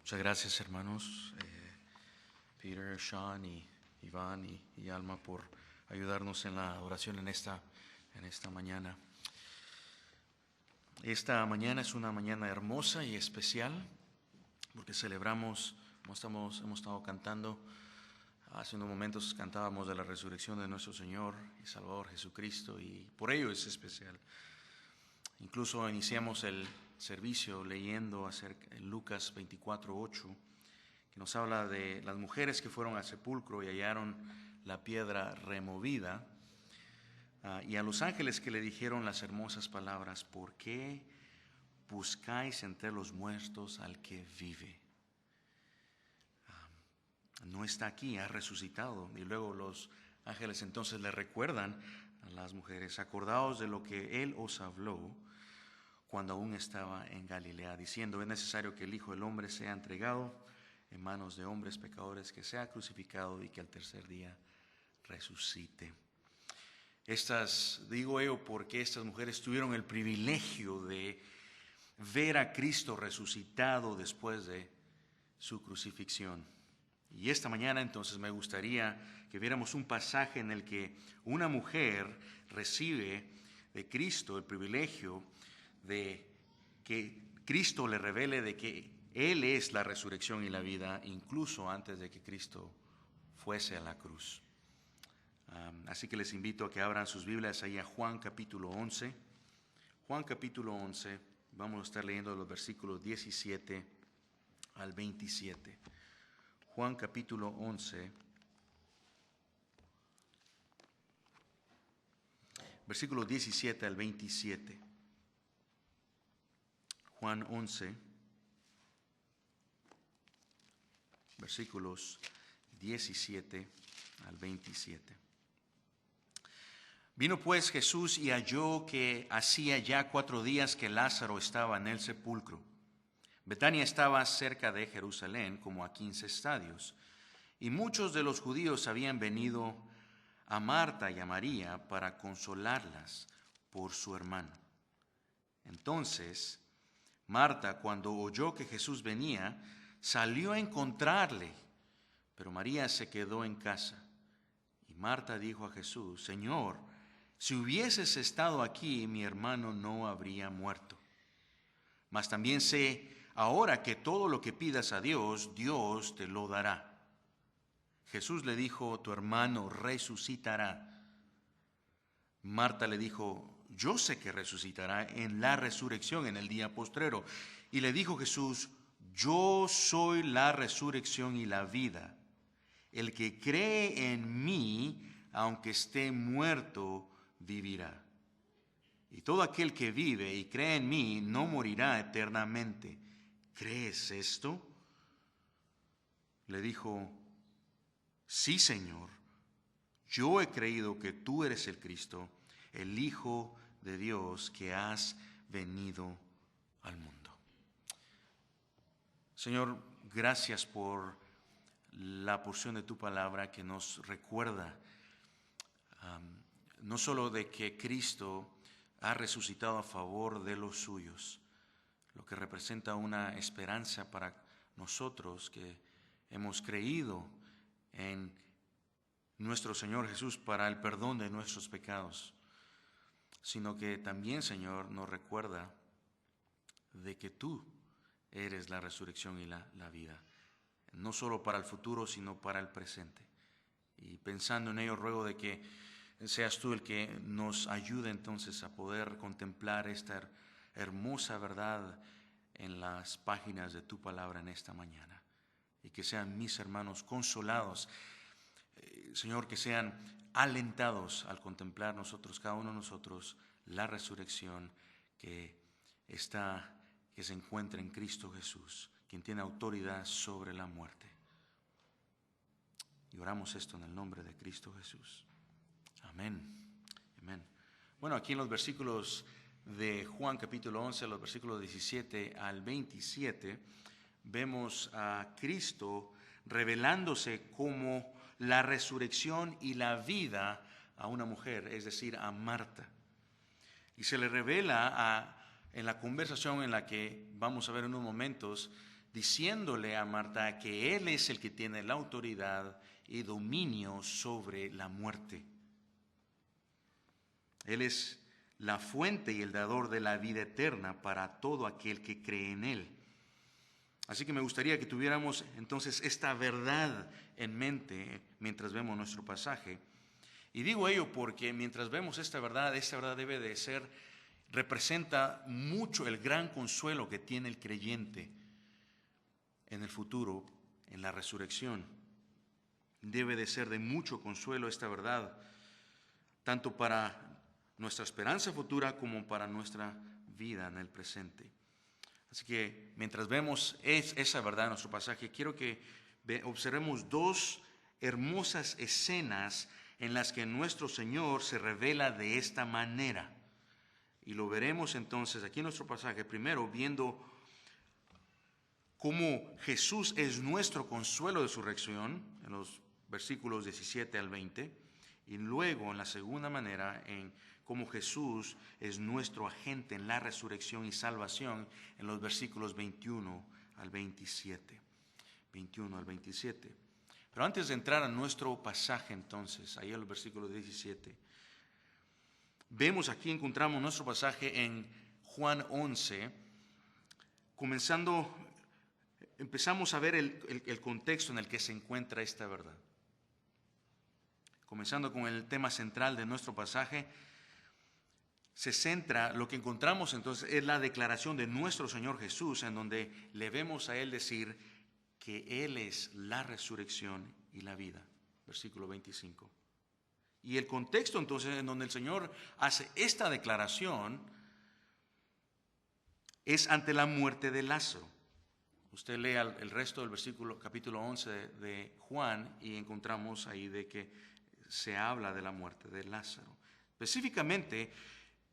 Muchas gracias, hermanos, Peter, Sean y Iván y Alma, por ayudarnos en la oración en esta mañana. Esta mañana es una mañana hermosa y especial porque celebramos, hemos estado cantando. Hace unos momentos cantábamos de la resurrección de nuestro Señor y Salvador Jesucristo, y por ello es especial. Incluso iniciamos el servicio leyendo en Lucas 24:8, que nos habla de las mujeres que fueron al sepulcro y hallaron la piedra removida, y a los ángeles que le dijeron las hermosas palabras: ¿por qué buscáis entre los muertos al que vive? No está aquí, ha resucitado. Y luego los ángeles entonces le recuerdan a las mujeres: acordaos de lo que Él os habló cuando aún estaba en Galilea, diciendo: es necesario que el Hijo del Hombre sea entregado en manos de hombres pecadores, que sea crucificado y que al tercer día resucite. Digo yo porque estas mujeres tuvieron el privilegio de ver a Cristo resucitado después de su crucifixión. Y esta mañana entonces me gustaría que viéramos un pasaje en el que una mujer recibe de Cristo el privilegio de que Cristo le revele de que Él es la resurrección y la vida, incluso antes de que Cristo fuese a la cruz. Así que les invito a que abran sus Biblias ahí a Juan capítulo 11. Juan capítulo 11, vamos a estar leyendo los versículos 17 al 27. Juan capítulo 11, versículos 17 al 27. Juan 11, versículos 17 al 27. Vino pues Jesús y halló que hacía ya 4 días que Lázaro estaba en el sepulcro. Betania estaba cerca de Jerusalén, como a 15 estadios, y muchos de los judíos habían venido a Marta y a María para consolarlas por su hermano. Entonces Marta, cuando oyó que Jesús venía, salió a encontrarle, pero María se quedó en casa. Y Marta dijo a Jesús: Señor, si hubieses estado aquí, mi hermano no habría muerto. Mas también sé ahora que todo lo que pidas a Dios, Dios te lo dará. Jesús le dijo: tu hermano resucitará. Marta le dijo: yo sé que resucitará en la resurrección en el día postrero. Y le dijo Jesús: yo soy la resurrección y la vida. El que cree en mí, aunque esté muerto, vivirá. Y todo aquel que vive y cree en mí no morirá eternamente. ¿Crees esto? Le dijo: sí, Señor, yo he creído que tú eres el Cristo, el Hijo de Dios, que has venido al mundo. Señor, gracias por la porción de tu palabra que nos recuerda no solo de que Cristo ha resucitado a favor de los suyos, lo que representa una esperanza para nosotros que hemos creído en nuestro Señor Jesús para el perdón de nuestros pecados, sino que también, Señor, nos recuerda de que tú eres la resurrección y la vida, no solo para el futuro, sino para el presente. Y pensando en ello, ruego de que seas tú el que nos ayude entonces a poder contemplar esta hermosa verdad en las páginas de tu palabra en esta mañana, y que sean mis hermanos consolados, Señor, que sean alentados al contemplar nosotros, cada uno de nosotros, la resurrección que se encuentra en Cristo Jesús, quien tiene autoridad sobre la muerte. Y oramos esto en el nombre de Cristo Jesús. Amén. Amén. Bueno, aquí en los versículos de Juan capítulo 11, los versículos 17 al 27, vemos a Cristo revelándose como la resurrección y la vida a una mujer, es decir, a Marta. Y se le revela en la conversación en la que vamos a ver en unos momentos diciéndole a Marta que Él es el que tiene la autoridad y dominio sobre la muerte. Él es la fuente y el dador de la vida eterna para todo aquel que cree en Él. Así que me gustaría que tuviéramos entonces esta verdad en mente mientras vemos nuestro pasaje. Y digo ello porque mientras vemos esta verdad debe de ser, representa mucho el gran consuelo que tiene el creyente en el futuro, en la resurrección. Debe de ser de mucho consuelo esta verdad, tanto para nuestra esperanza futura como para nuestra vida en el presente. Así que mientras vemos esa verdad en nuestro pasaje, quiero que observemos dos hermosas escenas en las que nuestro Señor se revela de esta manera. Y lo veremos entonces aquí en nuestro pasaje, primero viendo cómo Jesús es nuestro consuelo de resurrección, en los versículos 17 al 20, y luego en la segunda manera, en cómo Jesús es nuestro agente en la resurrección y salvación, en los versículos 21 al 27. 21 al 27. Pero antes de entrar a nuestro pasaje entonces, ahí en el versículo 17, vemos aquí, encontramos nuestro pasaje en Juan 11, empezamos a ver el contexto en el que se encuentra esta verdad. Comenzando con el tema central de nuestro pasaje, se centra, lo que encontramos entonces es la declaración de nuestro Señor Jesús, en donde le vemos a Él decir que Él es la resurrección y la vida. Versículo 25. Y el contexto entonces en donde el Señor hace esta declaración es ante la muerte de Lázaro. Usted lea el resto del versículo, capítulo 11 de Juan, y encontramos ahí de que se habla de la muerte de Lázaro. Específicamente,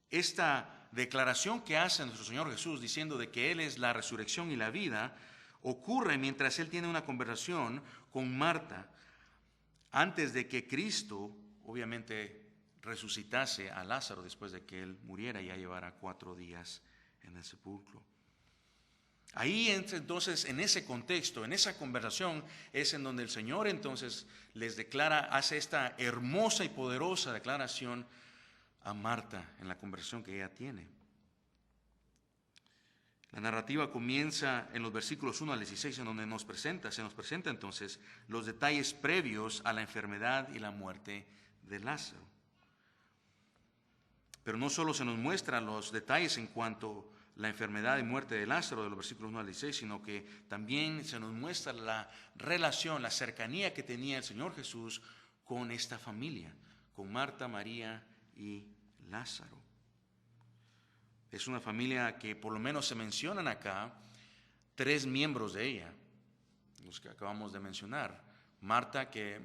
esta declaración que hace nuestro Señor Jesús diciendo de que Él es la resurrección y la vida, ocurre mientras Él tiene una conversación con Marta, antes de que Cristo, obviamente, resucitase a Lázaro después de que Él muriera y ya llevara 4 días en el sepulcro. Ahí entonces, en ese contexto, en esa conversación, es en donde el Señor entonces les declara, hace esta hermosa y poderosa declaración a Marta en la conversación que ella tiene. La narrativa comienza en los versículos 1 al 16, en donde se nos presenta entonces los detalles previos a la enfermedad y la muerte de Lázaro. Pero no solo se nos muestran los detalles en cuanto a la enfermedad y muerte de Lázaro de los versículos 1 al 16, sino que también se nos muestra la relación, la cercanía que tenía el Señor Jesús con esta familia, con Marta, María y Lázaro. Es una familia que por lo menos se mencionan acá 3 miembros de ella, los que acabamos de mencionar. Marta, que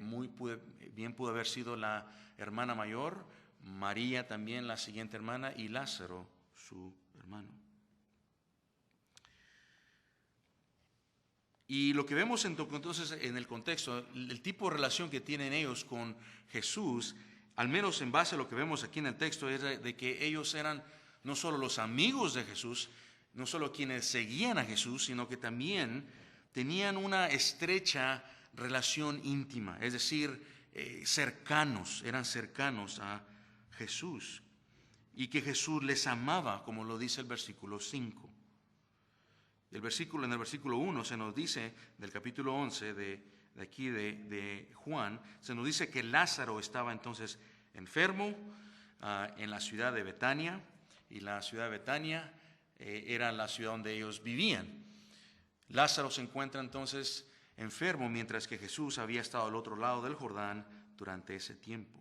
bien pudo haber sido la hermana mayor, María también la siguiente hermana y Lázaro, su hermano. Y lo que vemos entonces en el contexto, el tipo de relación que tienen ellos con Jesús, al menos en base a lo que vemos aquí en el texto, es de que ellos eran no solo los amigos de Jesús, no solo quienes seguían a Jesús, sino que también tenían una estrecha relación íntima, es decir, eran cercanos a Jesús, y que Jesús les amaba, como lo dice el versículo 5. En el versículo 1 se nos dice, del capítulo 11 de Juan, se nos dice que Lázaro estaba entonces enfermo en la ciudad de Betania, y la ciudad de Betania era la ciudad donde ellos vivían. Lázaro se encuentra entonces enfermo, mientras que Jesús había estado al otro lado del Jordán durante ese tiempo.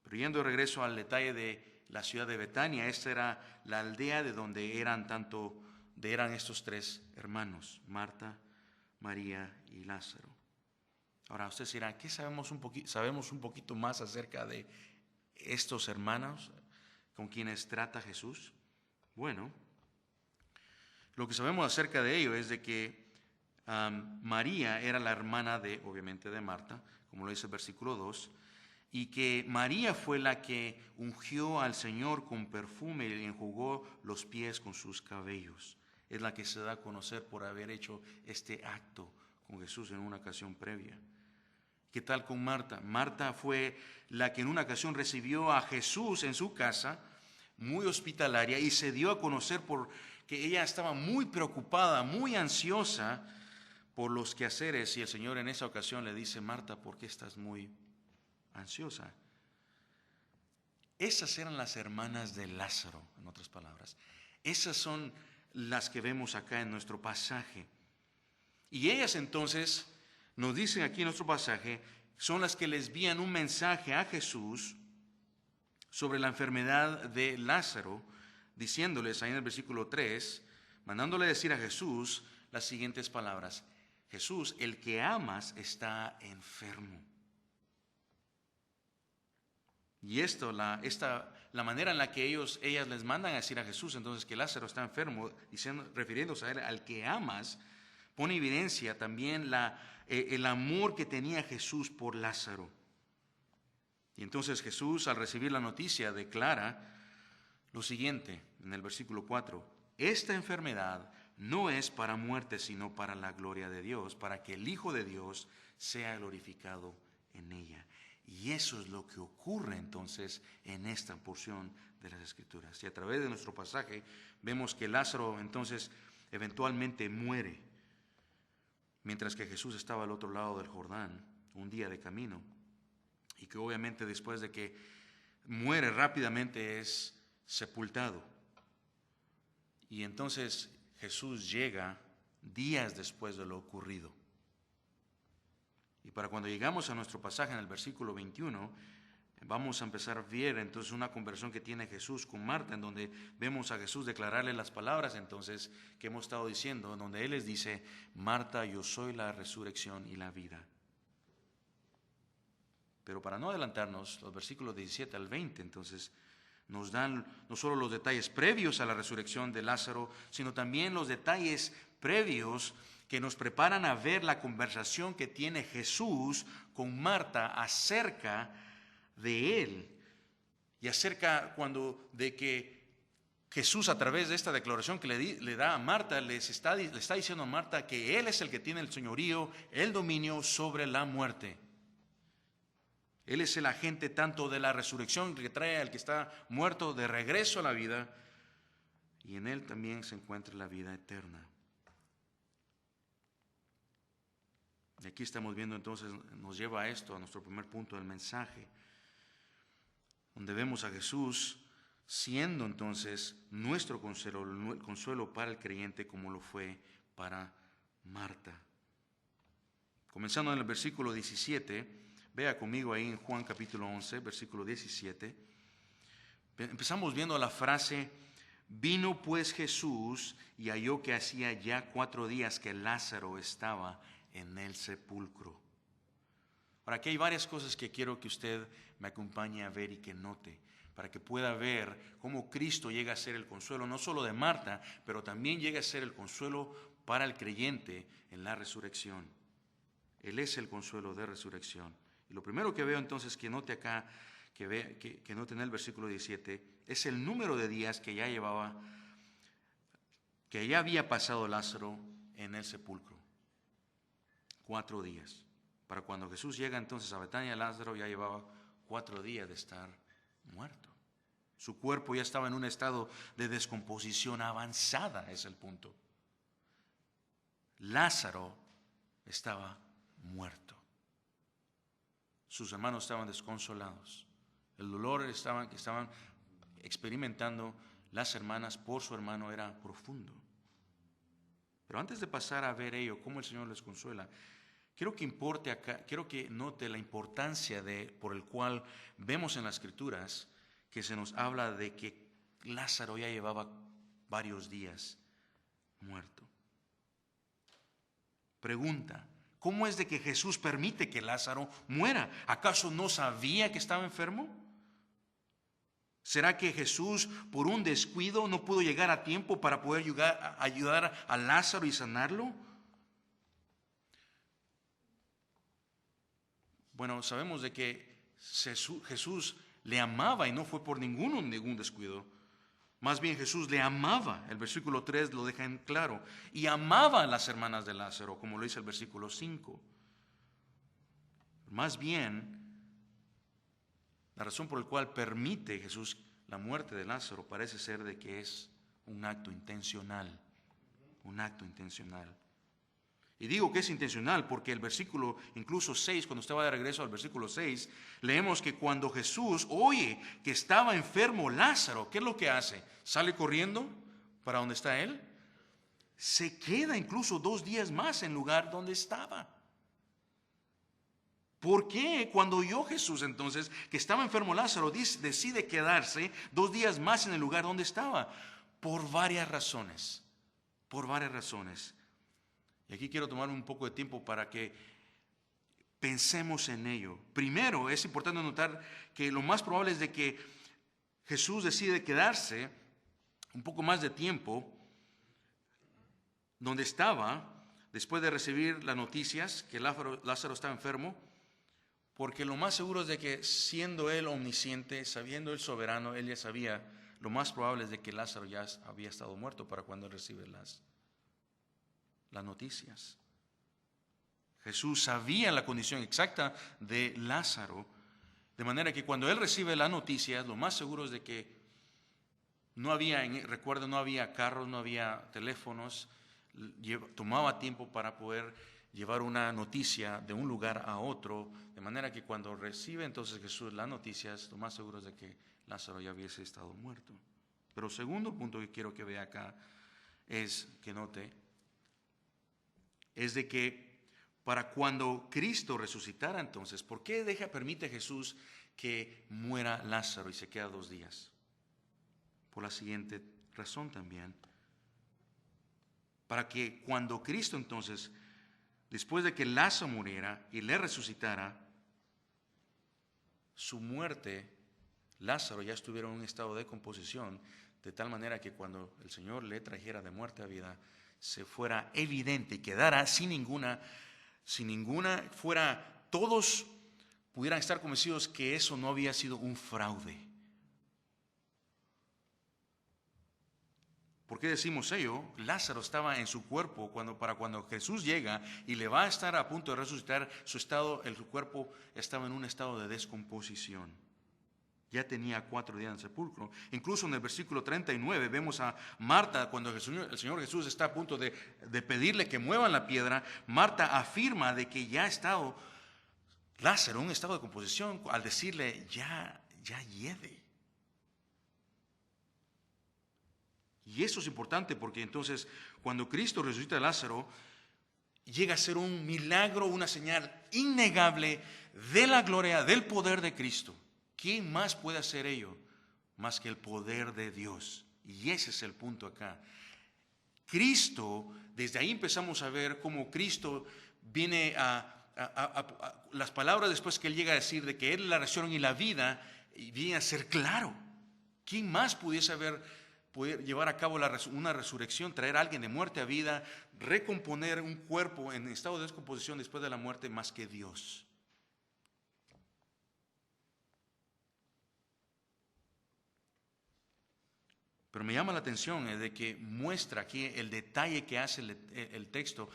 Pero yendo de regreso al detalle de la ciudad de Betania, esta era la aldea de donde eran estos 3 hermanos, Marta, María y Lázaro. Ahora ustedes dirán, ¿qué sabemos un poquito más acerca de estos hermanos con quienes trata Jesús? Bueno, lo que sabemos acerca de ello es de que María era la hermana obviamente de Marta, como lo dice el versículo 2, y que María fue la que ungió al Señor con perfume y enjugó los pies con sus cabellos. es la que se da a conocer por haber hecho este acto con Jesús en una ocasión previa. ¿Qué tal con Marta? Marta fue la que en una ocasión recibió a Jesús en su casa, muy hospitalaria, y se dio a conocer porque ella estaba muy preocupada, muy ansiosa por los quehaceres, y el Señor en esa ocasión le dice: Marta, ¿por qué estás muy ansiosa? Esas eran las hermanas de Lázaro, en otras palabras. Esas son las que vemos acá en nuestro pasaje. Y ellas entonces nos dicen aquí en nuestro pasaje, son las que les envían un mensaje a Jesús sobre la enfermedad de Lázaro, diciéndoles ahí en el versículo 3, mandándole decir a Jesús las siguientes palabras: Jesús, el que amas está enfermo. Y la manera en la que ellas les mandan a decir a Jesús entonces que Lázaro está enfermo, refiriéndose a él, al que amas, pone evidencia también el amor que tenía Jesús por Lázaro. Y entonces Jesús, al recibir la noticia, declara lo siguiente en el versículo 4: esta enfermedad no es para muerte, sino para la gloria de Dios, para que el Hijo de Dios sea glorificado en ella. Y eso es lo que ocurre entonces en esta porción de las Escrituras. Y a través de nuestro pasaje vemos que Lázaro entonces eventualmente muere, mientras que Jesús estaba al otro lado del Jordán, un día de camino, y que obviamente después de que muere rápidamente es sepultado. Y entonces Jesús llega días después de lo ocurrido. Y para cuando llegamos a nuestro pasaje en el versículo 21, vamos a empezar a ver entonces una conversación que tiene Jesús con Marta, en donde vemos a Jesús declararle las palabras entonces que hemos estado diciendo, en donde Él les dice: Marta, yo soy la resurrección y la vida. Pero para no adelantarnos, los versículos 17 al 20 entonces nos dan no solo los detalles previos a la resurrección de Lázaro, sino también los detalles previos que nos preparan a ver la conversación que tiene Jesús con Marta acerca de Él, y acerca de que Jesús, a través de esta declaración que le da a Marta, le está diciendo a Marta que Él es el que tiene el señorío, el dominio sobre la muerte. Él es el agente tanto de la resurrección, que trae al que está muerto de regreso a la vida, y en Él también se encuentra la vida eterna. Y aquí estamos viendo entonces, nos lleva a esto, a nuestro primer punto del mensaje, donde vemos a Jesús siendo entonces nuestro consuelo para el creyente, como lo fue para Marta. Comenzando en el versículo 17, vea conmigo ahí en Juan capítulo 11, versículo 17. Empezamos viendo la frase: vino pues Jesús y halló que hacía ya 4 días que Lázaro estaba en el sepulcro. Ahora, aquí hay varias cosas que quiero que usted me acompañe a ver y que note, para que pueda ver cómo Cristo llega a ser el consuelo, no solo de Marta, pero también llega a ser el consuelo para el creyente en la resurrección. Él es el consuelo de resurrección. Y lo primero que veo entonces que note acá, que note en el versículo 17, es el número de días que ya había pasado Lázaro en el sepulcro. 4 días. Para cuando Jesús llega entonces a Betania, Lázaro ya llevaba 4 días de estar muerto. Su cuerpo ya estaba en un estado de descomposición avanzada, es el punto. Lázaro estaba muerto. Sus hermanos estaban desconsolados. El dolor que estaban experimentando las hermanas por su hermano era profundo. Pero antes de pasar a ver ello, cómo el Señor les consuela, quiero que note la importancia por el cual vemos en las Escrituras que se nos habla de que Lázaro ya llevaba varios días muerto. Pregunta: ¿cómo es de que Jesús permite que Lázaro muera? ¿Acaso no sabía que estaba enfermo? ¿Será que Jesús, por un descuido, no pudo llegar a tiempo para poder ayudar a Lázaro y sanarlo? Bueno, sabemos de que Jesús le amaba y no fue por ningún descuido. Más bien Jesús le amaba, el versículo 3 lo deja en claro, y amaba a las hermanas de Lázaro, como lo dice el versículo 5. Más bien, la razón por la cual permite Jesús la muerte de Lázaro parece ser de que es un acto intencional, un acto intencional. Y digo que es intencional porque el versículo, incluso 6, cuando usted va de regreso al versículo 6, leemos que cuando Jesús oye que estaba enfermo Lázaro, ¿qué es lo que hace? ¿Sale corriendo para donde está él? Se queda incluso 2 días más en el lugar donde estaba. ¿Por qué cuando oyó Jesús entonces que estaba enfermo Lázaro decide quedarse 2 días más en el lugar donde estaba? Por varias razones, por varias razones. Y aquí quiero tomar un poco de tiempo para que pensemos en ello. Primero, es importante notar que lo más probable es de que Jesús decide quedarse un poco más de tiempo donde estaba después de recibir las noticias que Lázaro estaba enfermo, porque lo más seguro es de que siendo él omnisciente, sabiendo él soberano, él ya sabía, lo más probable es de que Lázaro ya había estado muerto para cuando él recibe las noticias. Jesús sabía la condición exacta de Lázaro, de manera que cuando él recibe las noticias, lo más seguro es de que no había, recuerda, no había carros, no había teléfonos, tomaba tiempo para poder llevar una noticia de un lugar a otro, de manera que cuando recibe entonces Jesús las noticias, lo más seguro es de que Lázaro ya hubiese estado muerto. Pero el segundo punto que quiero que vea acá es que note, es de que para cuando Cristo resucitara entonces, ¿por qué permite Jesús que muera Lázaro y se queda 2 días? Por la siguiente razón también. Para que cuando Cristo entonces, después de que Lázaro muriera y le resucitara, su muerte, Lázaro ya estuviera en un estado de descomposición, de tal manera que cuando el Señor le trajera de muerte a vida, se fuera evidente y quedara sin ninguna, todos pudieran estar convencidos que eso no había sido un fraude. ¿Por qué decimos ello? Lázaro estaba en su cuerpo para cuando Jesús llega y le va a estar a punto de resucitar, su cuerpo estaba en un estado de descomposición. Ya tenía 4 días en el sepulcro. Incluso en el versículo 39 vemos a Marta, cuando el Señor Jesús está a punto de pedirle que muevan la piedra, Marta afirma de que ya ha estado Lázaro en un estado de descomposición al decirle, ya hiede. Y eso es importante porque entonces cuando Cristo resucita a Lázaro, llega a ser un milagro, una señal innegable de la gloria, del poder de Cristo. ¿Quién más puede hacer ello más que el poder de Dios? Y ese es el punto acá. Cristo, desde ahí empezamos a ver cómo Cristo viene las palabras después que Él llega a decir de que Él es la resurrección y la vida, y viene a ser claro. ¿Quién más pudiese poder llevar a cabo una resurrección, traer a alguien de muerte a vida, recomponer un cuerpo en estado de descomposición después de la muerte más que Dios? Pero me llama la atención de que muestra aquí el detalle que hace el texto,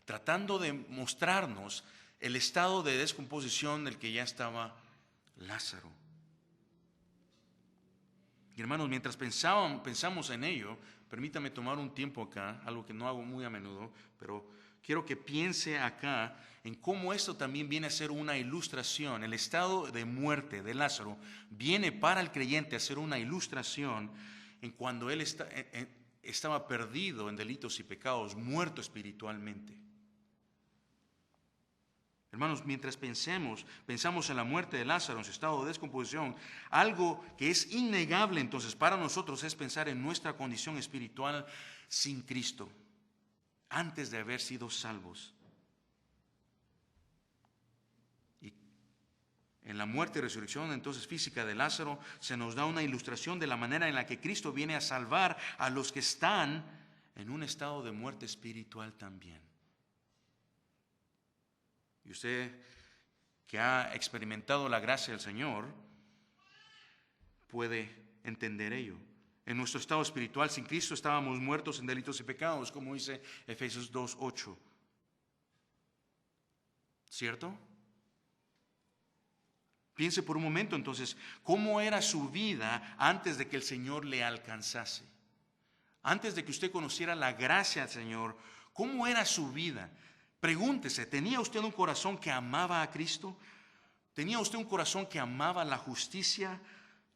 tratando de mostrarnos el estado de descomposición del que ya estaba Lázaro. Y hermanos, mientras pensamos en ello, permítame tomar un tiempo acá, algo que no hago muy a menudo, pero quiero que piense acá en cómo esto también viene a ser una ilustración. El estado de muerte de Lázaro viene para el creyente a ser una ilustración en cuando él estaba perdido en delitos y pecados, muerto espiritualmente. Hermanos, mientras pensamos en la muerte de Lázaro, en su estado de descomposición, algo que es innegable entonces para nosotros es pensar en nuestra condición espiritual sin Cristo, antes de haber sido salvos. Y en la muerte y resurrección entonces física de Lázaro se nos da una ilustración de la manera en la que Cristo viene a salvar a los que están en un estado de muerte espiritual también. Y usted que ha experimentado la gracia del Señor puede entender ello. En nuestro estado espiritual, sin Cristo estábamos muertos en delitos y pecados, como dice Efesios 2:8. ¿Cierto? Piense por un momento entonces, ¿cómo era su vida antes de que el Señor le alcanzase? Antes de que usted conociera la gracia del Señor, ¿cómo era su vida? Pregúntese, ¿tenía usted un corazón que amaba a Cristo? ¿Tenía usted un corazón que amaba la justicia,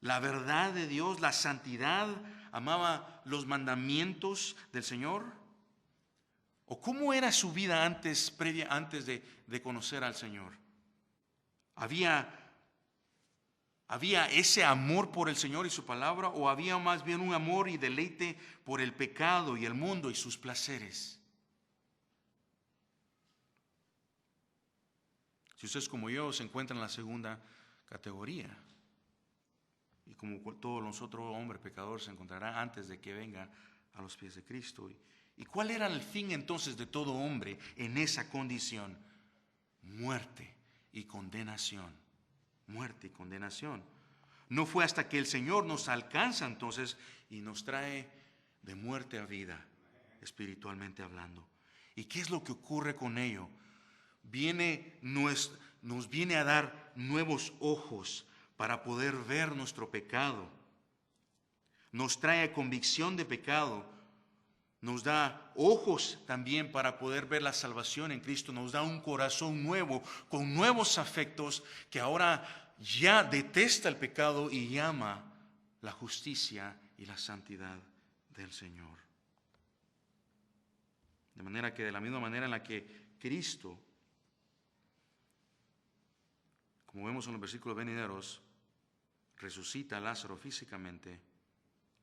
la verdad de Dios, la santidad? ¿Amaba los mandamientos del Señor? ¿O cómo era su vida antes de conocer al Señor? ¿Había ese amor por el Señor y su palabra, o había más bien un amor y deleite por el pecado y el mundo y sus placeres? Si usted es como yo, se encuentra en la segunda categoría. Y como todos los otros hombres pecadores se encontrará antes de que venga a los pies de Cristo. ¿Y cuál era el fin entonces de todo hombre en esa condición? Muerte y condenación. Muerte y condenación. No fue hasta que el Señor nos alcanza entonces y nos trae de muerte a vida, espiritualmente hablando. ¿Y qué es lo que ocurre con ello? Nos viene a dar nuevos ojos para poder ver nuestro pecado. Nos trae convicción de pecado. Nos da ojos también para poder ver la salvación en Cristo. Nos da un corazón nuevo, con nuevos afectos, que ahora ya detesta el pecado y ama la justicia y la santidad del Señor. De manera que de la misma manera en la que Cristo, como vemos en los versículos venideros, resucita a Lázaro físicamente,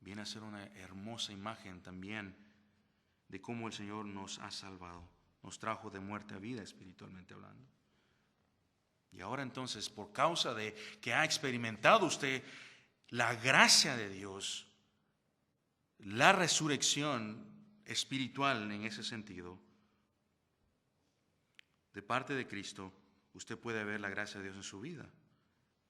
viene a ser una hermosa imagen también de cómo el Señor nos ha salvado, nos trajo de muerte a vida espiritualmente hablando. Y ahora entonces, por causa de que ha experimentado usted la gracia de Dios, la resurrección espiritual en ese sentido, de parte de Cristo, usted puede ver la gracia de Dios en su vida.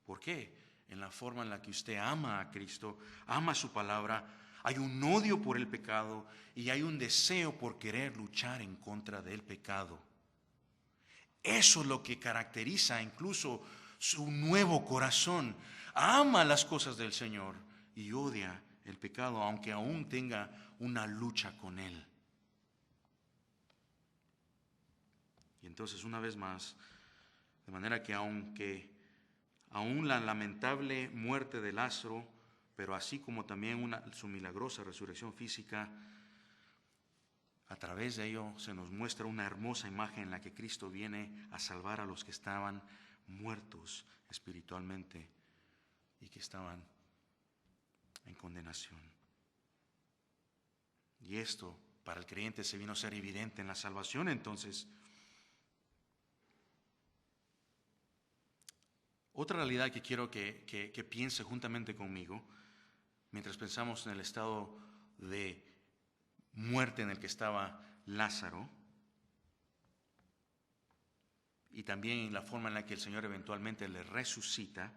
¿Por qué? En la forma en la que usted ama a Cristo, ama su palabra. Hay un odio por el pecado y hay un deseo por querer luchar en contra del pecado. Eso es lo que caracteriza incluso su nuevo corazón. Ama las cosas del Señor y odia el pecado, aunque aún tenga una lucha con él. Y entonces, una vez más, de manera que aún la lamentable muerte de Lázaro, pero así como también su milagrosa resurrección física, a través de ello se nos muestra una hermosa imagen en la que Cristo viene a salvar a los que estaban muertos espiritualmente y que estaban en condenación. Y esto para el creyente se vino a ser evidente en la salvación. Entonces, otra realidad que quiero que piense juntamente conmigo, mientras pensamos en el estado de muerte en el que estaba Lázaro, y también en la forma en la que el Señor eventualmente le resucita,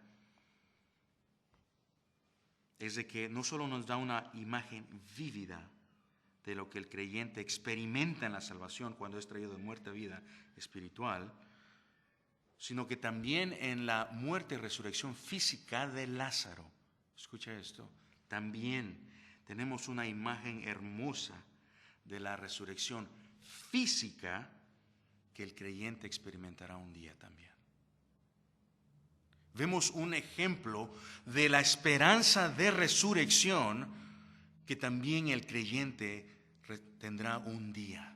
es de que no solo nos da una imagen vívida de lo que el creyente experimenta en la salvación cuando es traído de muerte a vida espiritual, sino que también en la muerte y resurrección física de Lázaro. Escucha esto, también tenemos una imagen hermosa de la resurrección física que el creyente experimentará un día también. Vemos un ejemplo de la esperanza de resurrección que también el creyente tendrá un día.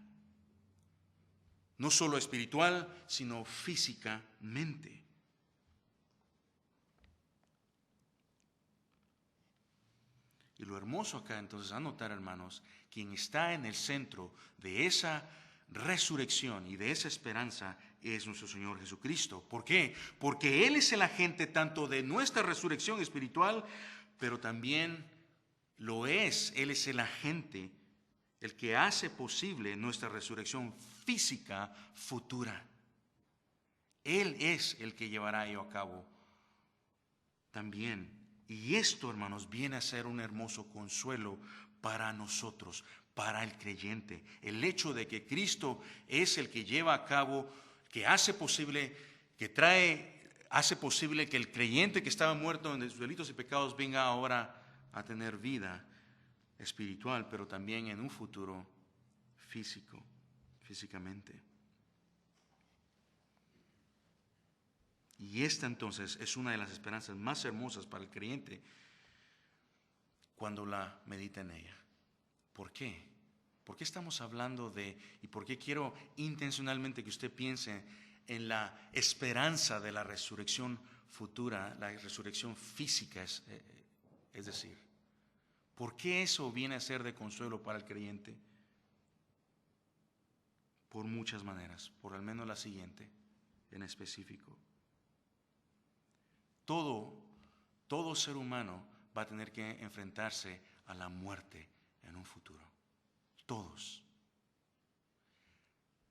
No solo espiritual, sino físicamente. Y lo hermoso acá entonces a notar, hermanos, quien está en el centro de esa resurrección y de esa esperanza es nuestro Señor Jesucristo. ¿Por qué? Porque Él es el agente tanto de nuestra resurrección espiritual, pero también Él es el agente, el que hace posible nuestra resurrección física futura. Él es el que llevará ello a cabo también Y esto, hermanos, viene a ser un hermoso consuelo para nosotros, para el creyente. El hecho de que Cristo es el que lleva a cabo, que hace posible, hace posible que el creyente que estaba muerto en sus delitos y pecados venga ahora a tener vida espiritual, pero también en un futuro físicamente. Y esta entonces es una de las esperanzas más hermosas para el creyente cuando la medita en ella. ¿Por qué? ¿Por qué estamos hablando y por qué quiero intencionalmente que usted piense en la esperanza de la resurrección futura, la resurrección física, es decir? ¿Por qué eso viene a ser de consuelo para el creyente? Por muchas maneras, por al menos la siguiente en específico. Todo ser humano va a tener que enfrentarse a la muerte en un futuro. Todos.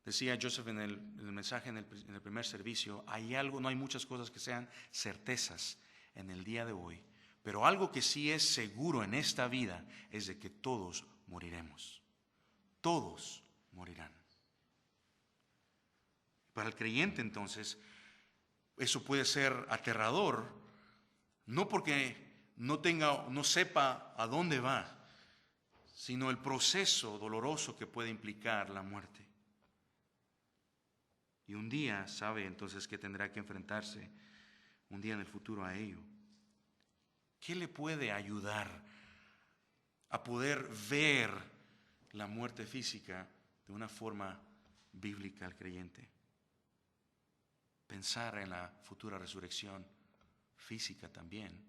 Decía Joseph en el mensaje en el primer servicio, no hay muchas cosas que sean certezas en el día de hoy, pero algo que sí es seguro en esta vida es de que todos moriremos. Todos morirán. Para el creyente entonces, eso puede ser aterrador, no porque no sepa a dónde va, sino el proceso doloroso que puede implicar la muerte. Y un día sabe entonces que tendrá que enfrentarse un día en el futuro a ello. ¿Qué le puede ayudar a poder ver la muerte física de una forma bíblica al creyente? Pensar en la futura resurrección física también,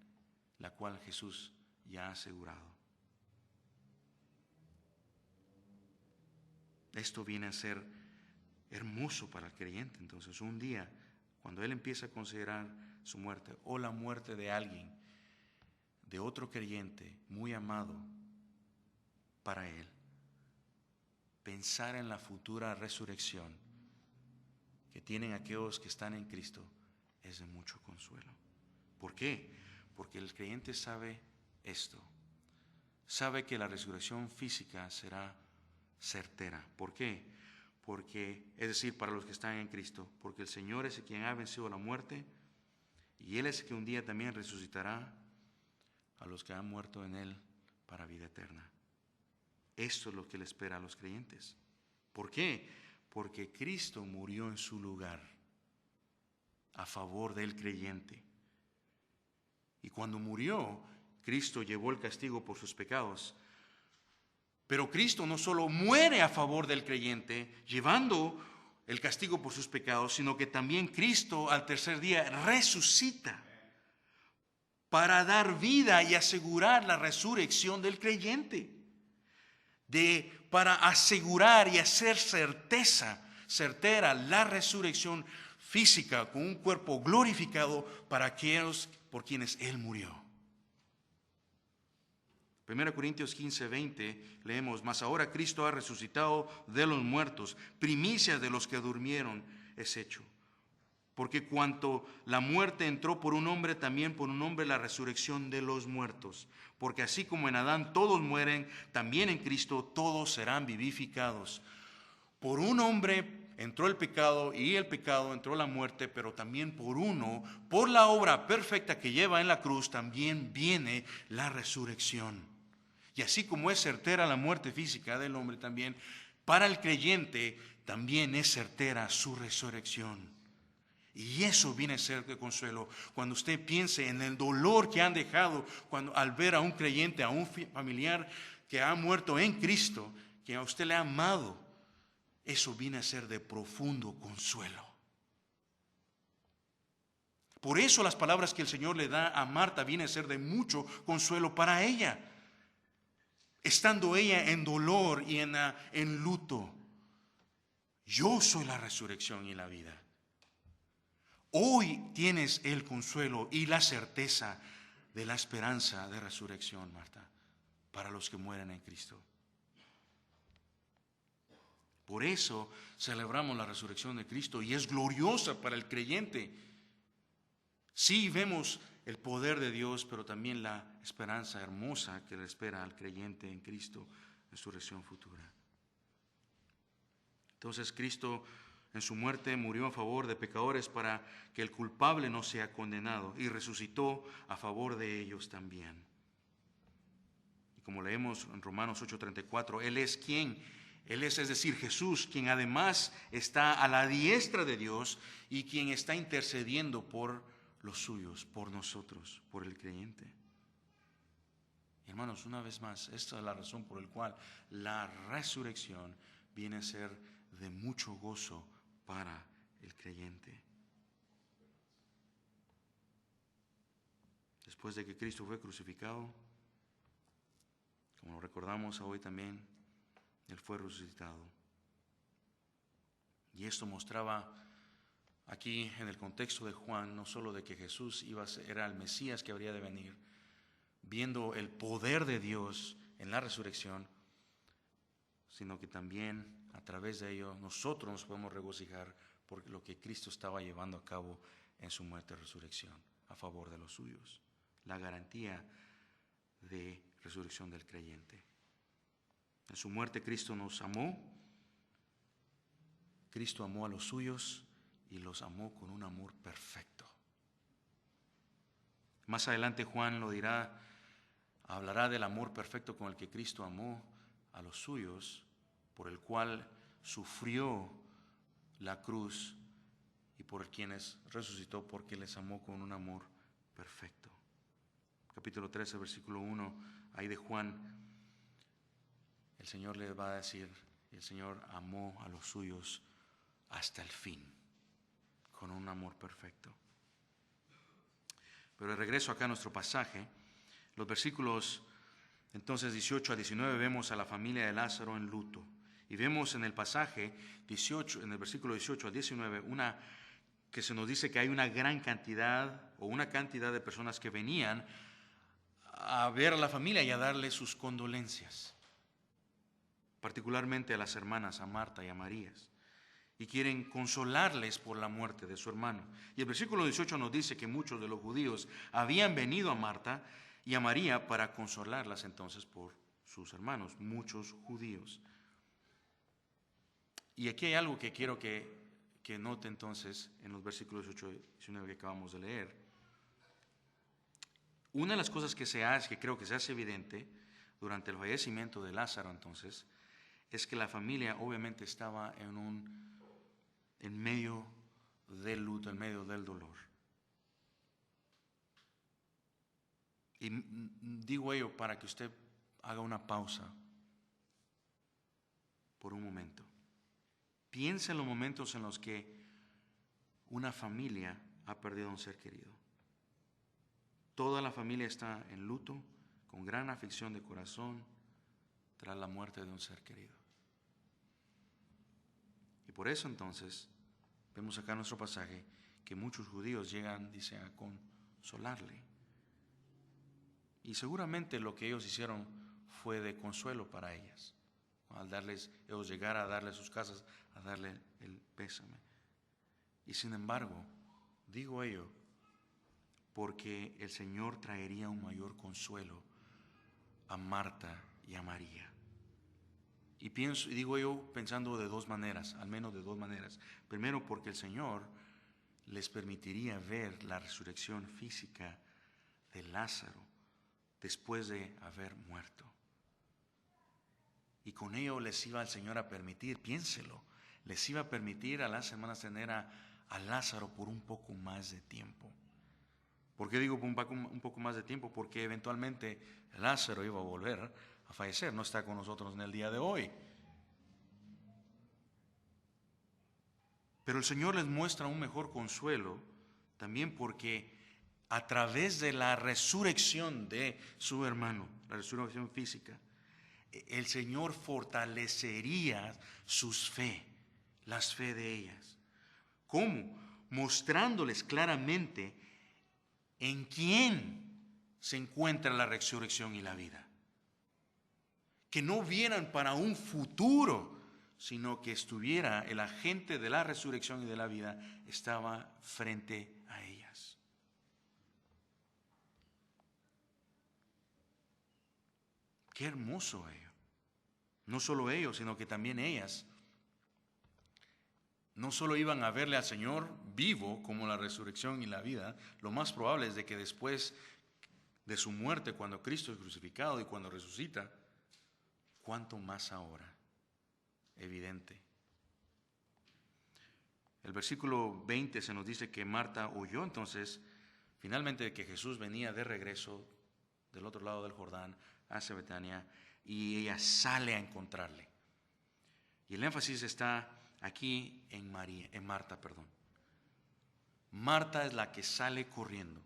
la cual Jesús ya ha asegurado. Esto viene a ser hermoso para el creyente. Entonces, un día, cuando él empieza a considerar su muerte o la muerte de alguien, de otro creyente muy amado para él, pensar en la futura resurrección que tienen aquellos que están en Cristo es de mucho consuelo. ¿Por qué? Porque el creyente sabe esto. Sabe que la resurrección física será certera. ¿Por qué? Porque, es decir, para los que están en Cristo, porque el Señor es el quien ha vencido la muerte y Él es el que un día también resucitará a los que han muerto en Él para vida eterna. Esto es lo que le espera a los creyentes. ¿Por qué? Porque Cristo murió en su lugar a favor del creyente. Y cuando murió, Cristo llevó el castigo por sus pecados. Pero Cristo no solo muere a favor del creyente, llevando el castigo por sus pecados, sino que también Cristo al tercer día resucita para dar vida y asegurar la resurrección del creyente. Para asegurar y hacer certera la resurrección física con un cuerpo glorificado para aquellos por quienes Él murió. 1 Corintios 15:20 leemos: mas ahora Cristo ha resucitado de los muertos, primicias de los que durmieron es hecho. Porque cuanto la muerte entró por un hombre, también por un hombre la resurrección de los muertos. Porque así como en Adán todos mueren, también en Cristo todos serán vivificados. Por un hombre entró el pecado y el pecado entró la muerte, pero también por uno, por la obra perfecta que lleva en la cruz, también viene la resurrección. Y así como es certera la muerte física del hombre también, para el creyente también es certera su resurrección. Y eso viene a ser de consuelo cuando usted piense en el dolor que han dejado al ver a un creyente, a un familiar que ha muerto en Cristo, que a usted le ha amado. Eso viene a ser de profundo consuelo. Por eso las palabras que el Señor le da a Marta vienen a ser de mucho consuelo para ella, estando ella en dolor y en luto. Yo soy la resurrección y la vida. Hoy tienes el consuelo y la certeza de la esperanza de resurrección, Marta, para los que mueren en Cristo. Por eso celebramos la resurrección de Cristo y es gloriosa para el creyente. Sí vemos el poder de Dios, pero también la esperanza hermosa que le espera al creyente en Cristo en su resurrección futura. Entonces Cristo en su muerte murió a favor de pecadores para que el culpable no sea condenado, y resucitó a favor de ellos también. Y como leemos en Romanos 8:34, Él es quien, es decir, Jesús, quien además está a la diestra de Dios y quien está intercediendo por los suyos, por nosotros, por el creyente. Hermanos, una vez más, esta es la razón por la cual la resurrección viene a ser de mucho gozo para el creyente. Después de que Cristo fue crucificado, como lo recordamos hoy también, Él fue resucitado. Y esto mostraba aquí en el contexto de Juan, no solo de que Jesús era el Mesías que habría de venir, viendo el poder de Dios en la resurrección, sino que también a través de ello nosotros nos podemos regocijar por lo que Cristo estaba llevando a cabo en su muerte y resurrección a favor de los suyos. La garantía de resurrección del creyente. En su muerte Cristo nos amó. Cristo amó a los suyos y los amó con un amor perfecto. Más adelante Juan lo dirá, hablará del amor perfecto con el que Cristo amó a los suyos, por el cual sufrió la cruz y por quienes resucitó, porque les amó con un amor perfecto. Capítulo 13, versículo 1, ahí de Juan, el Señor les va a decir, el Señor amó a los suyos hasta el fin, con un amor perfecto. Pero de regreso acá a nuestro pasaje, los versículos entonces 18 a 19 vemos a la familia de Lázaro en luto. Y vemos en el pasaje 18, en el versículo 18 a 19, que se nos dice que hay una gran cantidad o una cantidad de personas que venían a ver a la familia y a darle sus condolencias, particularmente a las hermanas, a Marta y a María, y quieren consolarles por la muerte de su hermano. Y el versículo 18 nos dice que muchos de los judíos habían venido a Marta y a María para consolarlas entonces por sus hermanos, muchos judíos. Y aquí hay algo que quiero que note entonces en los versículos 18 y 19 que acabamos de leer. Una de las cosas que creo que se hace evidente durante el fallecimiento de Lázaro entonces, es que la familia obviamente estaba en medio del luto, en medio del dolor. Y digo ello para que usted haga una pausa por un momento. Piensa en los momentos en los que una familia ha perdido a un ser querido. Toda la familia está en luto, con gran aflicción de corazón, tras la muerte de un ser querido. Y por eso entonces, vemos acá en nuestro pasaje, que muchos judíos llegan, dice, a consolarle. Y seguramente lo que ellos hicieron fue de consuelo para ellas. Al ellos llegar a darle sus casas, a darle el pésame. Y sin embargo, digo ello porque el Señor traería un mayor consuelo a Marta y a María. Y digo yo pensando de dos maneras, al menos de dos maneras. Primero, porque el Señor les permitiría ver la resurrección física de Lázaro después de haber muerto. Y con ello les iba el Señor a permitir, piénselo, les iba a permitir a las hermanas tener a Lázaro por un poco más de tiempo. ¿Por qué digo un poco más de tiempo? Porque eventualmente Lázaro iba a volver a fallecer, no está con nosotros en el día de hoy. Pero el Señor les muestra un mejor consuelo también porque a través de la resurrección de su hermano, la resurrección física, el Señor fortalecería las fe de ellas. ¿Cómo? Mostrándoles claramente en quién se encuentra la resurrección y la vida. Que no vieran para un futuro, sino que estuviera el agente de la resurrección y de la vida, estaba frente a ellas. Qué hermoso ello. No solo ellos, sino que también ellas. No solo iban a verle al Señor vivo como la resurrección y la vida, lo más probable es de que después de su muerte, cuando Cristo es crucificado y cuando resucita, ¿cuánto más ahora? Evidente. El versículo 20 se nos dice que Marta oyó entonces finalmente que Jesús venía de regreso del otro lado del Jordán hacia Betania, y ella sale a encontrarle. Y el énfasis está aquí en Marta. Marta es la que sale corriendo.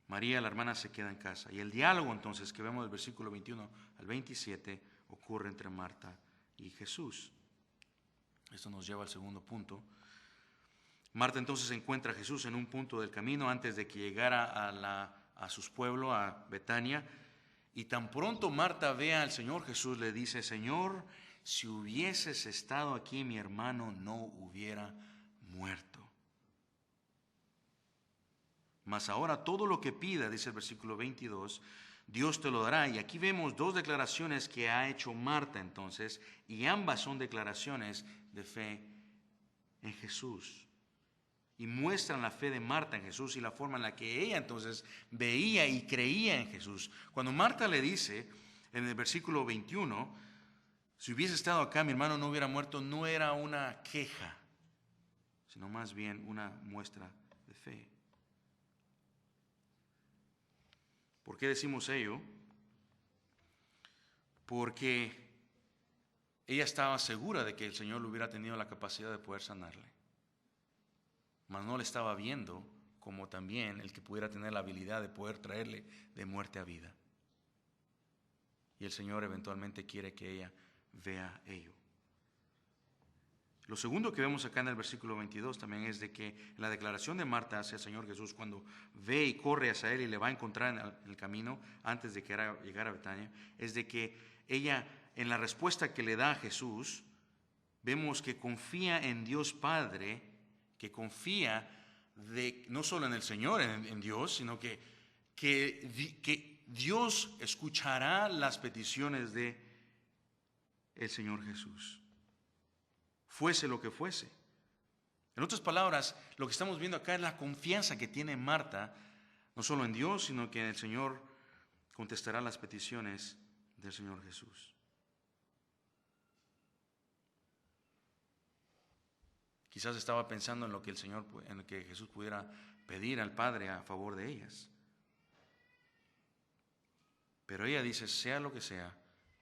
María, la hermana, se queda en casa. Y el diálogo entonces que vemos del versículo 21 al 27 ocurre entre Marta y Jesús. Esto nos lleva al segundo punto. Marta entonces encuentra a Jesús en un punto del camino antes de que llegara a su pueblo, a Betania. Y tan pronto Marta ve al Señor Jesús, le dice: Señor, si hubieses estado aquí, mi hermano no hubiera muerto. Mas ahora todo lo que pida, dice el versículo 22, Dios te lo dará. Y aquí vemos dos declaraciones que ha hecho Marta entonces, y ambas son declaraciones de fe en Jesús. Y muestran la fe de Marta en Jesús y la forma en la que ella entonces veía y creía en Jesús. Cuando Marta le dice en el versículo 21, si hubiese estado acá mi hermano no hubiera muerto, no era una queja, sino más bien una muestra de fe. ¿Por qué decimos ello? Porque ella estaba segura de que el Señor le hubiera tenido la capacidad de poder sanarle, mas no le estaba viendo como también el que pudiera tener la habilidad de poder traerle de muerte a vida. Y el Señor eventualmente quiere que ella vea ello. Lo segundo que vemos acá en el versículo 22 también es de que en la declaración de Marta hacia el Señor Jesús, cuando ve y corre hacia Él y le va a encontrar en el camino antes de que llegara a Betania, es de que ella, en la respuesta que le da a Jesús, vemos que confía en Dios Padre, que confía no solo en el Señor, en Dios, sino que Dios escuchará las peticiones de el Señor Jesús, fuese lo que fuese. En otras palabras, lo que estamos viendo acá es la confianza que tiene Marta, no solo en Dios, sino que el Señor contestará las peticiones del Señor Jesús. Quizás estaba pensando en lo que en lo que Jesús pudiera pedir al Padre a favor de ellas. Pero ella dice, sea lo que sea,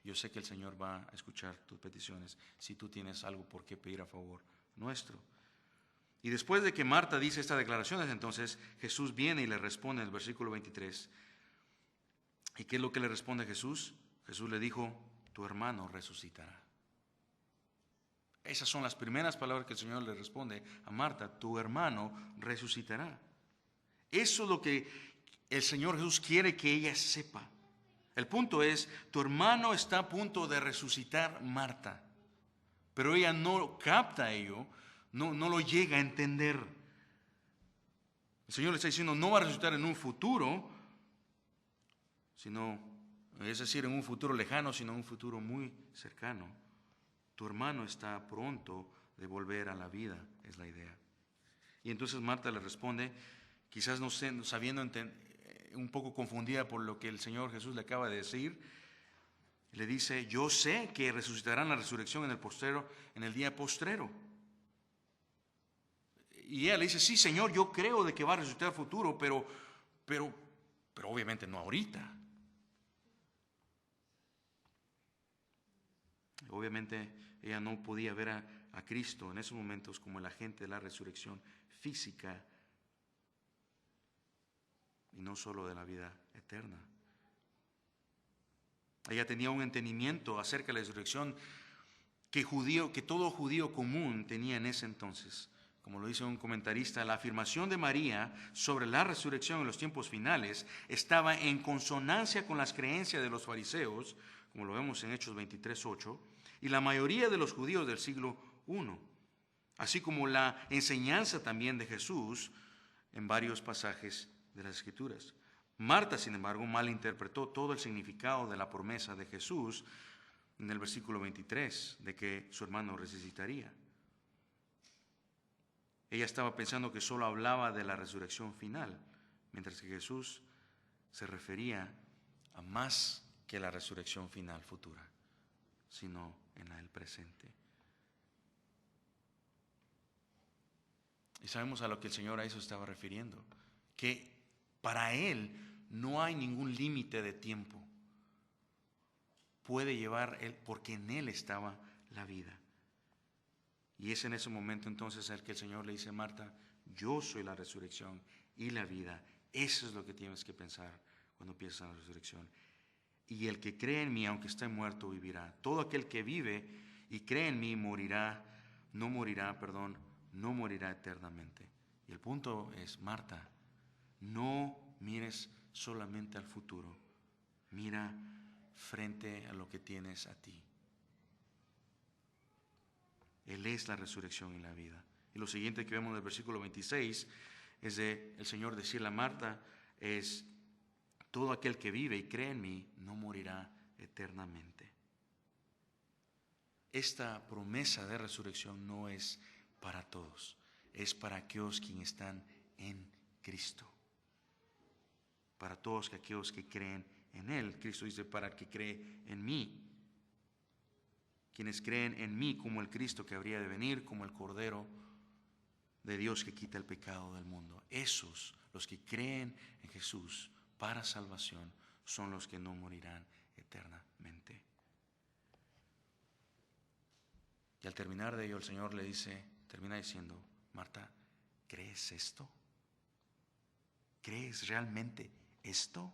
yo sé que el Señor va a escuchar tus peticiones si tú tienes algo por qué pedir a favor nuestro. Y después de que Marta dice estas declaraciones, entonces Jesús viene y le responde en el versículo 23. ¿Y qué es lo que le responde Jesús? Jesús le dijo, tu hermano resucitará. Esas son las primeras palabras que el Señor le responde a Marta, tu hermano resucitará. Eso es lo que el Señor Jesús quiere que ella sepa. El punto es, tu hermano está a punto de resucitar, Marta, pero ella no capta ello, no lo llega a entender. El Señor le está diciendo, no va a resucitar en un futuro, es decir, en un futuro lejano, sino en un futuro muy cercano. Tu hermano está pronto de volver a la vida, es la idea. Y entonces Marta le responde, quizás no sabiendo un poco confundida por lo que el Señor Jesús le acaba de decir, le dice, yo sé que resucitarán la resurrección en el día postrero. Y ella le dice, sí, Señor, yo creo de que va a resucitar futuro, pero obviamente no ahorita. Obviamente ella no podía ver a Cristo en esos momentos como el agente de la resurrección física y no solo de la vida eterna. Ella tenía un entendimiento acerca de la resurrección que todo judío común tenía en ese entonces. Como lo dice un comentarista, la afirmación de María sobre la resurrección en los tiempos finales estaba en consonancia con las creencias de los fariseos, como lo vemos en Hechos 23:8, y la mayoría de los judíos del siglo I, así como la enseñanza también de Jesús en varios pasajes de las Escrituras. Marta, sin embargo, malinterpretó todo el significado de la promesa de Jesús en el versículo 23, de que su hermano resucitaría. Ella estaba pensando que solo hablaba de la resurrección final, mientras que Jesús se refería a más que la resurrección final futura, sino en el presente. Y sabemos a lo que el Señor a eso estaba refiriendo, que para Él no hay ningún límite de tiempo. Puede llevar Él, porque en Él estaba la vida. Y es en ese momento entonces el que el Señor le dice: Marta, yo soy la resurrección y la vida. Eso es lo que tienes que pensar cuando piensas en la resurrección. Y el que cree en mí, aunque esté muerto, vivirá. Todo aquel que vive y cree en mí no morirá eternamente. Y el punto es, Marta, no mires solamente al futuro, mira frente a lo que tienes a ti. Él es la resurrección y la vida. Y lo siguiente que vemos en el versículo 26 es de el Señor decirle a Marta, es: todo aquel que vive y cree en mí no morirá eternamente. Esta promesa de resurrección no es para todos, es para aquellos quienes están en Cristo. Para todos aquellos que creen en Él. Cristo dice: para el que cree en mí. Quienes creen en mí, como el Cristo que habría de venir, como el Cordero de Dios que quita el pecado del mundo. Esos, los que creen en Jesús para salvación, son los que no morirán eternamente. Y al terminar de ello, el Señor le termina diciendo: Marta, ¿crees esto? ¿Crees realmente esto?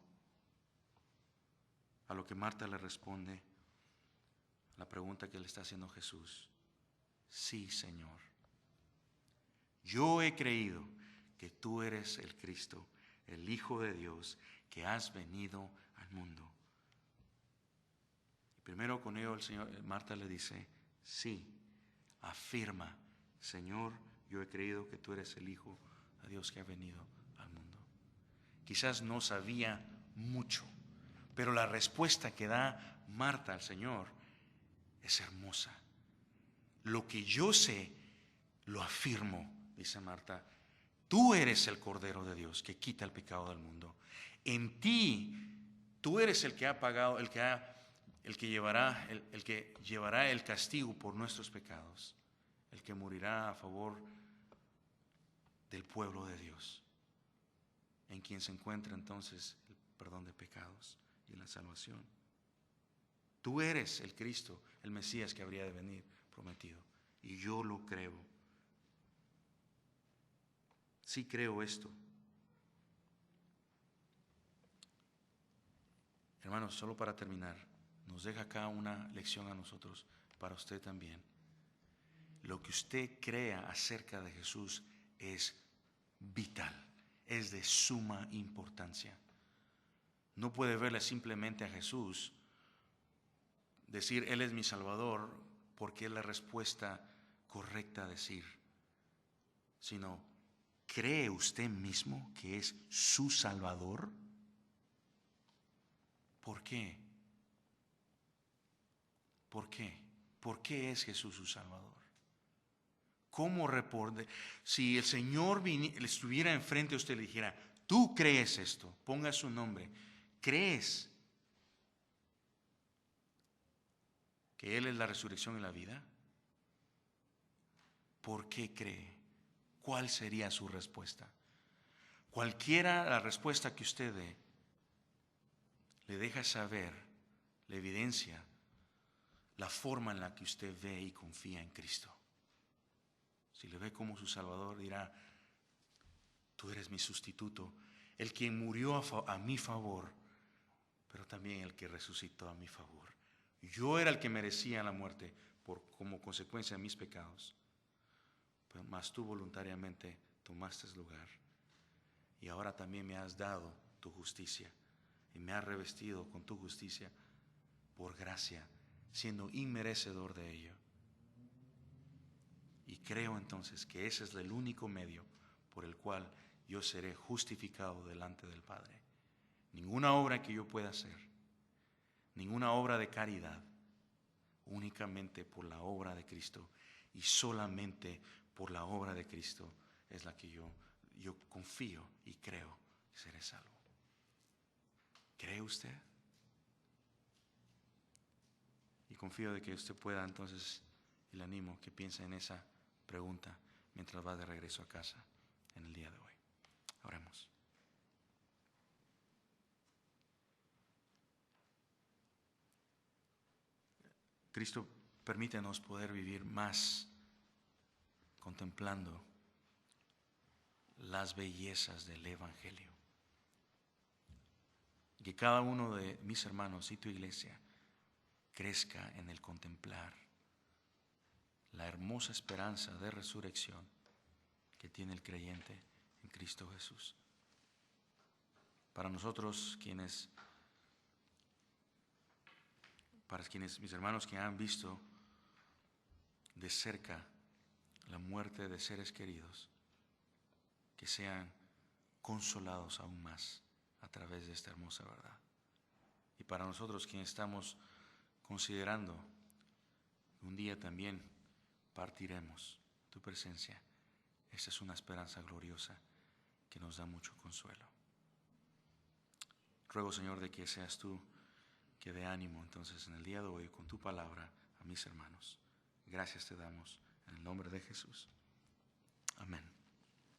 A lo que Marta le responde la pregunta que le está haciendo Jesús: sí, Señor. Yo he creído que tú eres el Cristo, el Hijo de Dios, que has venido al mundo. Y primero con ello Marta le dice: sí, afirma, Señor, yo he creído que tú eres el Hijo de Dios que ha venido al mundo. Quizás no sabía mucho, pero la respuesta que da Marta al Señor es hermosa. Lo que yo sé, lo afirmo, dice Marta. Tú eres el Cordero de Dios que quita el pecado del mundo. En ti, tú eres el que ha pagado, el que llevará el castigo por nuestros pecados, el que morirá a favor del pueblo de Dios, en quien se encuentra entonces el perdón de pecados y la salvación. Tú eres el Cristo, el Mesías que habría de venir prometido. Y yo lo creo. Sí creo esto. Hermanos, solo para terminar, nos deja acá una lección a nosotros, para usted también. Lo que usted crea acerca de Jesús es vital, es de suma importancia. No puede verle simplemente a Jesús, decir Él es mi Salvador, porque es la respuesta correcta a decir, sino, ¿cree usted mismo que es su Salvador? ¿Por qué? ¿Por qué? ¿Por qué es Jesús su Salvador? ¿Cómo responde? Si el Señor le estuviera enfrente a usted y le dijera: tú crees esto, ponga su nombre, ¿crees que Él es la resurrección y la vida? ¿Por qué cree? ¿Cuál sería su respuesta? Cualquiera la respuesta que usted dé, le deja saber la evidencia, la forma en la que usted ve y confía en Cristo. Si le ve como su Salvador, dirá: tú eres mi sustituto, el quien murió a mi favor, pero también el que resucitó a mi favor. Yo era el que merecía la muerte como consecuencia de mis pecados, pero más tú voluntariamente tomaste ese lugar. Y ahora también me has dado tu justicia y me has revestido con tu justicia por gracia, siendo inmerecedor de ello. Y creo entonces que ese es el único medio por el cual yo seré justificado delante del Padre. ninguna obra que yo pueda hacer, ninguna obra de caridad, únicamente por la obra de Cristo y solamente por la obra de Cristo es la que yo confío y creo que seré salvo. ¿Cree usted? Y confío de que usted pueda entonces, y le animo que piense en esa pregunta mientras va de regreso a casa en el día de hoy. Oremos. Cristo, permítenos poder vivir más contemplando las bellezas del Evangelio. Que cada uno de mis hermanos y tu iglesia crezca en el contemplar la hermosa esperanza de resurrección que tiene el creyente en Cristo Jesús. Para nosotros para quienes mis hermanos que han visto de cerca la muerte de seres queridos, que sean consolados aún más a través de esta hermosa verdad. Y para nosotros quienes estamos considerando un día también partiremos tu presencia, esta es una esperanza gloriosa que nos da mucho consuelo. Ruego, Señor, de que seas tú que dé ánimo entonces en el día de hoy con tu palabra a mis hermanos. Gracias te damos en el nombre de Jesús. Amén.